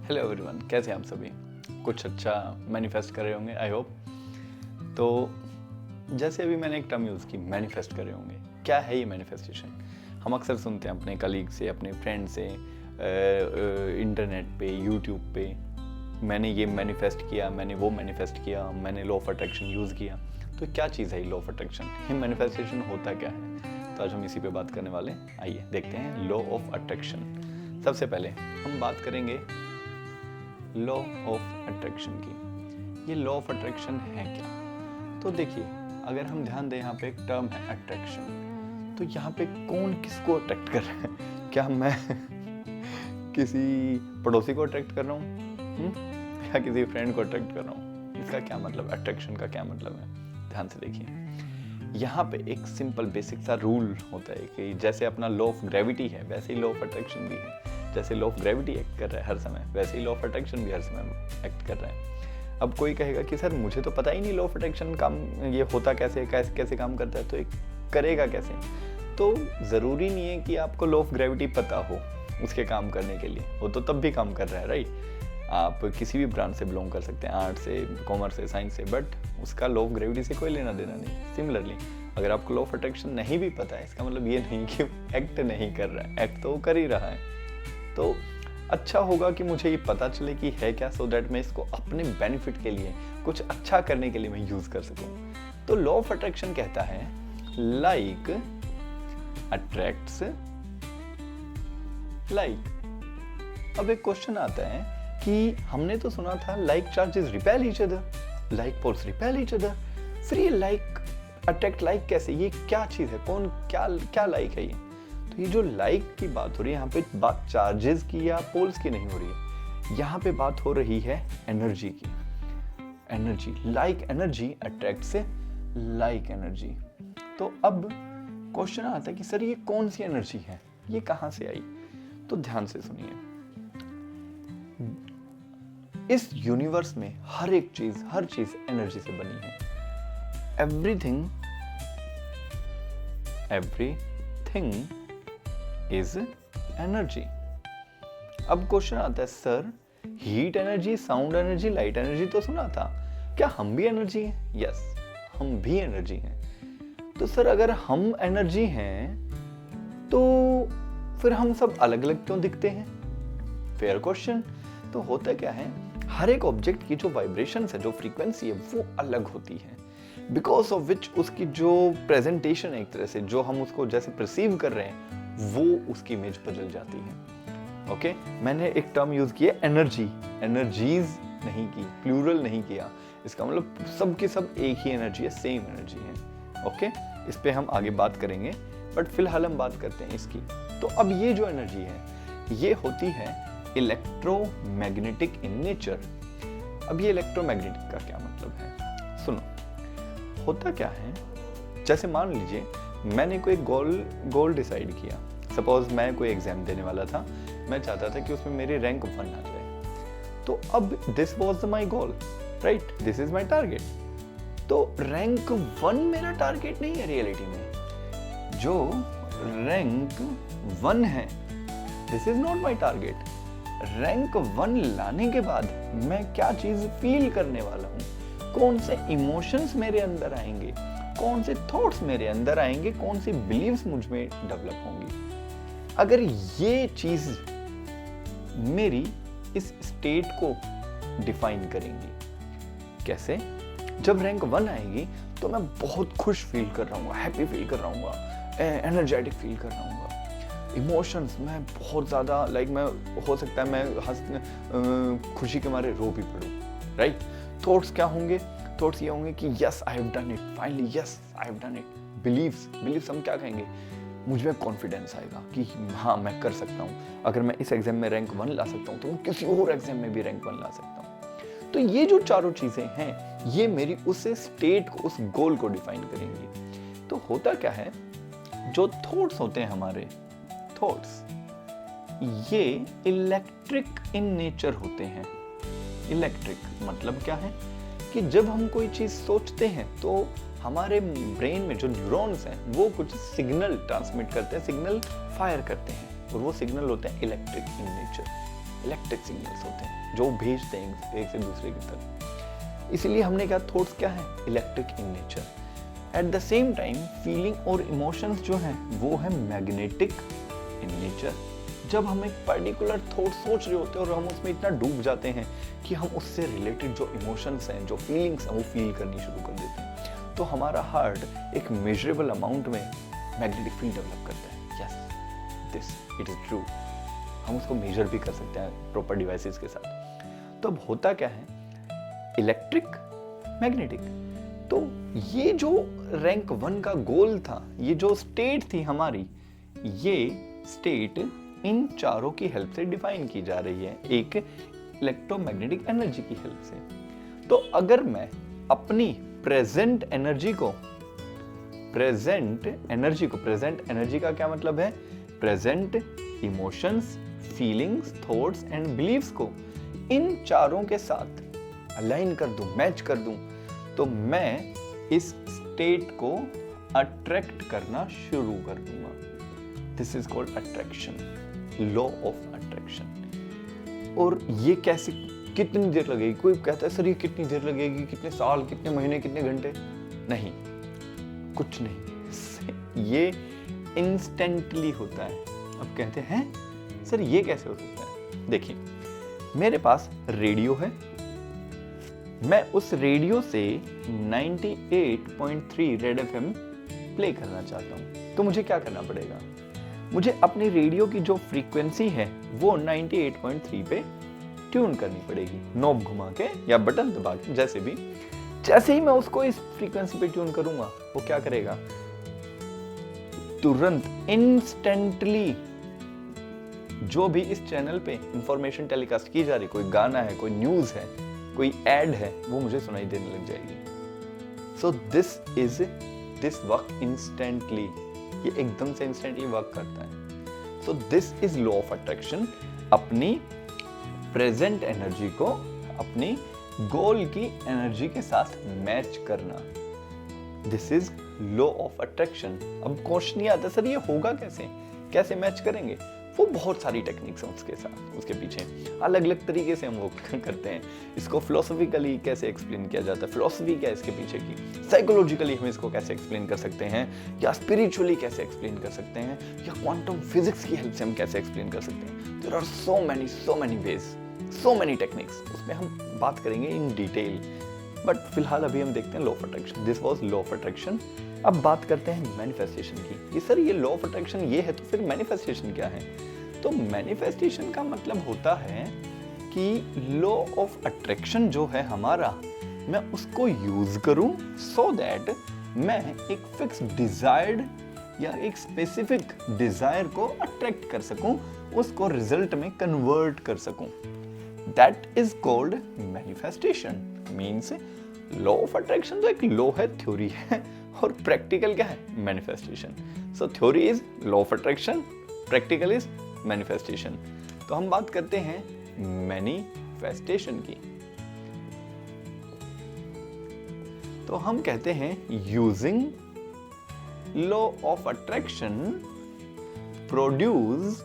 Hello everyone, कैसे हैं आप सभी? कुछ अच्छा मैनिफेस्ट कर रहे होंगे, आई होप। तो जैसे अभी मैंने एक टर्म यूज़ की, मैनिफेस्ट कर रहे होंगे। क्या है ये मैनिफेस्टेशन? हम अक्सर सुनते हैं अपने कलीग से, अपने फ्रेंड से, इंटरनेट पे, यूट्यूब पे, मैंने ये मैनिफेस्ट किया, मैंने वो मैनिफेस्ट किया, मैंने लॉ ऑफ अट्रैक्शन यूज़ किया। तो क्या चीज़ है ये लॉ ऑफ अट्रैक्शन? ये मैनिफेस्टेशन होता क्या है? तो आज हम इसी पे बात करने वाले हैं। आइए देखते हैं लॉ ऑफ अट्रैक्शन। सबसे पहले हम बात करेंगे लॉ ऑफ अट्रैक्शन की। ये लॉ ऑफ अट्रैक्शन है क्या? तो देखिए, अगर हम ध्यान दें, यहाँ पे एक टर्म है अट्रैक्शन। तो यहाँ पे कौन किसको अट्रैक्ट कर रहा है? क्या मैं किसी पड़ोसी को अट्रैक्ट कर रहा हूँ या किसी फ्रेंड को अट्रैक्ट कर रहा हूँ? इसका क्या मतलब, अट्रैक्शन का क्या मतलब है? ध्यान से देखिए, यहाँ पे एक सिंपल बेसिक सा रूल होता है कि जैसे अपना लॉ ऑफ ग्रेविटी है, वैसे ही लॉ ऑफ अट्रैक्शन भी है। जैसे लॉ ऑफ ग्रेविटी एक्ट कर रहा है हर समय, वैसे ही लॉ ऑफ अट्रैक्शन भी हर समय एक्ट कर रहा है। अब कोई कहेगा कि सर मुझे तो पता ही नहीं लॉ ऑफ अट्रैक्शन काम ये होता कैसे कैसे काम करता है, तो एक करेगा कैसे? तो ज़रूरी नहीं है कि आपको लॉ ऑफ ग्रेविटी पता हो उसके काम करने के लिए, वो तो तब भी काम कर रहा है, राइट? आप किसी भी ब्रांच से बिलोंग कर सकते हैं, आर्ट से, कॉमर्स से, साइंस से, बट उसका लॉ ऑफ ग्रेविटी से कोई लेना देना नहीं। सिमिलरली, अगर आपको लॉ ऑफ अट्रैक्शन नहीं भी पता है, इसका मतलब ये नहीं कि एक्ट नहीं कर रहा है, एक्ट तो कर ही रहा है। तो अच्छा होगा कि मुझे ये पता चले कि है क्या, सो दैट मैं इसको अपने बेनिफिट के लिए, कुछ अच्छा करने के लिए मैं यूज कर सकूं। तो लॉ ऑफ अट्रैक्शन कहता है लाइक अट्रैक्ट्स लाइक। अब एक क्वेश्चन आता है कि हमने तो सुना था like charges repel each other, like poles repel each other, फिर ये लाइक अट्रैक्ट लाइक कैसे? ये क्या चीज है? कौन क्या लाइक है ये? तो ये जो लाइक की बात हो रही है, यहाँ पे बात चार्जेस की या पोल्स की नहीं हो रही है, यहाँ पे बात हो रही है एनर्जी की। एनर्जी, लाइक एनर्जी अट्रैक्ट से लाइक एनर्जी। तो अब क्वेश्चन आता है कि सर ये कौन सी एनर्जी है, ये कहाँ से आई? तो ध्यान से सुनिए, इस यूनिवर्स में हर चीज एनर्जी से बनी है। Everything is energy. अब क्वेश्चन आता है, sir heat energy, sound energy, light energy तो सुना था, क्या हम भी एनर्जी हैं? यस, हम भी एनर्जी हैं। तो सर अगर हम एनर्जी हैं तो फिर हम सब अलग अलग क्यों दिखते हैं? Fair question. तो होता क्या है, हर एक ऑब्जेक्ट की जो वाइब्रेशन है, जो फ्रीक्वेंसी है, वो अलग होती है, बिकॉज ऑफ विच उसकी जो प्रेजेंटेशन है, एक तरह से जो हम उसको जैसे परसीव कर रहे हैं, वो उसकी इमेज बदल जाती है। ओके, मैंने एक टर्म यूज किया एनर्जी, एनर्जीज नहीं की, प्लूरल नहीं किया। इसका मतलब सब की सब एक ही एनर्जी है, सेम एनर्जी है। ओके, इस पे हम आगे बात करेंगे, बट फिलहाल हम बात करते हैं इसकी। तो अब ये जो एनर्जी है, ये होती है इलेक्ट्रोमैग्नेटिक इन नेचर। अब ये इलेक्ट्रोमैग्नेटिक का क्या मतलब है? सुनो, होता क्या है, जैसे मान लीजिए मैंने कोई गोल डिसाइड किया। सपोज मैं कोई एग्जाम देने वाला था, मैं चाहता था कि उसमें मेरी रैंक 1 आ जाए। तो अब this was my goal, right? This is my target. तो रैंक 1 मेरा टारगेट नहीं है रियलिटी में। जो रैंक 1 है, this is not my target. Rank 1 लाने के बाद मैं क्या चीज फील करने वाला हूँ, कौन से इमोशंस मेरे अंदर आएंगे, कौन से थॉट्स मेरे अंदर आएंगे, कौन सी बिलीव्स मुझ में डेवलप होंगी, अगर ये चीज मेरी इस स्टेट को डिफाइन करेंगी। कैसे? जब रैंक 1 आएगी तो मैं बहुत खुश फील कर रहा हूँ, हैप्पी फील कर रहा हूँ, एनर्जेटिक फील कर रहा हूँ। इमोशंस मैं बहुत ज़्यादा मैं हो सकता है मैं खुशी के मारे रो भी पड़ूँ, राइट? थॉट्स क्या होंगे? थॉट्स ये होंगे कि yes I have done it, finally yes I have done it. Believes हम क्या कहेंगे? मुझ में कॉन्फिडेंस आएगा कि हाँ मैं कर सकता हूँ। अगर मैं इस एग्जाम में रैंक 1 ला सकता हूँ तो मैं किसी और एग्जाम में भी रैंक 1 ला सकता हूँ। तो ये जो चारों चीजें हैं, ये मेरी उस स्टेट को, उस गोल को डिफाइन करेंगी। तो होता क्या है, जो थॉट्स होते हैं हमारे, थॉट्स ये इलेक्ट्रिक इन नेचर होते हैं। इलेक्ट्रिक मतलब क्या है कि जब हम कोई चीज सोचते हैं तो हमारे ब्रेन में जो न्यूरॉन्स हैं वो कुछ सिग्नल ट्रांसमिट करते हैं, सिग्नल फायर करते हैं, और वो सिग्नल होते हैं electric in nature. Electric signals होते हैं जो भेजते हैं एक से दूसरे की तरफ। इसीलिए हमने कहा थॉट्स क्या है, electric in nature. At the same time feeling और इमोशंस जो हैं वो है मैग्नेटिक इन नेचर। जब हम एक पर्टिकुलर थॉट सोच रहे होते हैं और हम उसमें इतना डूब जाते हैं कि हम उससे रिलेटेड जो इमोशंस हैं, जो फीलिंग्स हैं, वो फील करनी शुरू कर देते हैं, तो हमारा हार्ट एक मेजरेबल अमाउंट में मैग्नेटिक फील्ड डेवलप करता है। Yes, this it is true. हम उसको मेजर भी कर सकते हैं प्रॉपर डिवाइसेस के साथ। तो अब होता क्या है, इलेक्ट्रिक मैग्नेटिक। तो ये जो रैंक 1 का गोल था, ये जो स्टेट थी हमारी, ये स्टेट इन चारों की हेल्प से डिफाइन की जा रही है, एक इलेक्ट्रोमैग्नेटिक एनर्जी की हेल्प से। तो अगर मैं अपनी प्रेजेंट एनर्जी का क्या मतलब है, present emotions, feelings, thoughts and believes को इन चारों के साथ अलाइन कर दूं, मैच कर दूं, तो मैं इस स्टेट को अट्रैक्ट करना शुरू कर दूंगा। This is called attraction, law of attraction. और ये कैसे, कितनी देर लगेगी? कोई कहता है सर ये कितनी देर लगेगी, कितने साल, कितने महीने, कितने घंटे? नहीं, कुछ नहीं, ये इंस्टेंटली होता है। अब कहते हैं सर ये कैसे हो सकता है? देखिए, मेरे पास रेडियो है, मैं उस रेडियो से 98.3 रेड एफएम प्ले करना चाहता हूं, तो मुझे क्या करना पड़ेगा? मुझे अपनी रेडियो की जो फ्रीक्वेंसी है वो 98.3 पे ट्यून करनी पड़ेगी, नॉब घुमा के या बटन दबा के, जैसे ही मैं उसको इस फ्रीक्वेंसी पे ट्यून करूंगा, वो क्या करेगा? तुरंत इंस्टेंटली जो भी इस चैनल पे इंफॉर्मेशन टेलीकास्ट की जा रही, कोई गाना है, कोई न्यूज है, कोई एड है, वो मुझे सुनाई देने लग जाएगी। सो दिस वर्क इंस्टेंटली, ये एकदम से इंस्टेंटली वर्क करता है। So this is law of attraction, अपनी प्रेजेंट एनर्जी को अपनी गोल की एनर्जी के साथ मैच करना। This is law of attraction. अब क्वेश्चन ये आता है सर ये होगा कैसे मैच करेंगे? वो बहुत सारी टेक्निक्स हैं उसके साथ, उसके पीछे अलग अलग तरीके से हम वो करते हैं। इसको फिलोसॉफिकली कैसे एक्सप्लेन किया जाता है, फिलोसफी क्या है इसके पीछे की, साइकोलॉजिकली हम इसको कैसे एक्सप्लेन कर सकते हैं, या स्पिरिचुअली कैसे एक्सप्लेन कर सकते हैं, या क्वांटम फिजिक्स की हेल्प से हम कैसे एक्सप्लेन कर सकते हैं। There are so many ways, so many techniques, उसमें हम बात करेंगे इन डिटेल। बट फिलहाल अभी हम देखते हैं law of attraction. This was law of attraction. अब बात करते हैं मैनिफेस्टेशन की कि सर ये लॉ ऑफ अट्रैक्शन ये है, तो फिर मैनिफेस्टेशन क्या है? तो मैनिफेस्टेशन का मतलब होता है कि लॉ ऑफ अट्रैक्शन जो है हमारा, मैं उसको यूज करूं सो दैट मैं एक फिक्स डिजायर्ड या एक स्पेसिफिक डिजायर को अट्रैक्ट कर सकूं, उसको रिजल्ट में कन्वर्ट कर सकूं। That is called manifestation. Means law of attraction तो एक लॉ है, थ्योरी है, और प्रैक्टिकल क्या है? Manifestation. So theory is law of attraction, practical is manifestation. तो हम बात करते हैं मैनिफेस्टेशन की। तो हम कहते हैं using law of attraction produce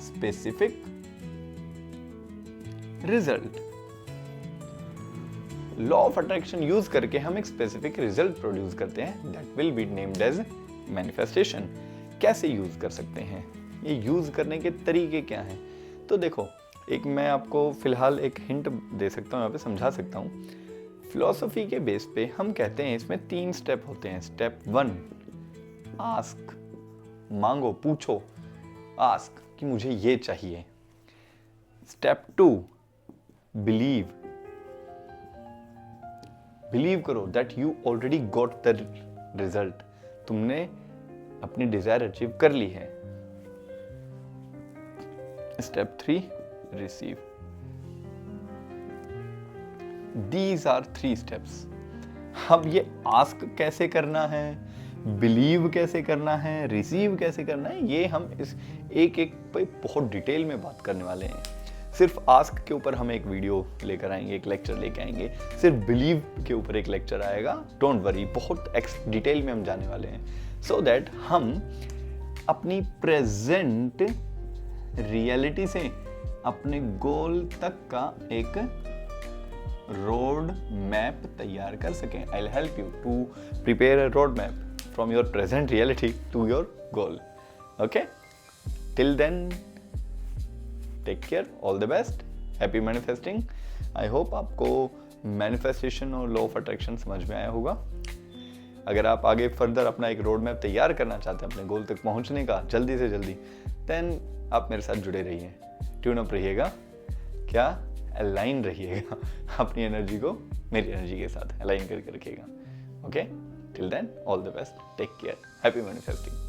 specific result. Law of attraction use करके हम एक स्पेसिफिक रिजल्ट प्रोड्यूस करते हैं, that will be named as manifestation. कैसे यूज कर सकते हैं, ये यूज करने के तरीके क्या हैं? तो देखो, एक मैं आपको फिलहाल एक हिंट दे सकता हूँ, यहाँ पे समझा सकता हूँ। फिलॉसफी के बेस पे हम कहते हैं इसमें 3 स्टेप होते हैं। स्टेप 1 आस्क, मांगो, पूछो, आस्क कि मुझे ये चाहिए। स्टेप 2 बिलीव, बिलीव करो that you already got the result, तुमने अपनी डिजायर अचीव कर ली है। Step 3 receive. These are 3 steps. अब ये आस्क कैसे करना है, बिलीव कैसे करना है, रिसीव कैसे करना है, ये हम इस एक पे बहुत डिटेल में बात करने वाले हैं। सिर्फ आस्क के ऊपर हम एक वीडियो लेकर आएंगे, एक लेक्चर लेकर आएंगे। सिर्फ बिलीव के ऊपर एक लेक्चर आएगा, डोंट वरी, बहुत डिटेल में हम जाने वाले हैं, सो दैट हम अपनी प्रेजेंट रियलिटी से अपने गोल तक का एक रोड मैप तैयार कर सकें. I will help you to prepare a road map from your present reality to your goal. Okay, till then take care, all the best, happy manifesting. I hope आपको manifestation और law of attraction समझ में आया होगा. अगर आप आगे further अपना एक रोड मैप तैयार करना चाहते हैं अपने गोल तक पहुंचने का जल्दी से जल्दी, देन आप मेरे साथ जुड़े रहिए, ट्यून अप रहिएगा, क्या अलाइन रहिएगा अपनी एनर्जी को मेरी एनर्जी के साथ अलाइन करके रखिएगा. Okay, till then all the best, take care, happy manifesting.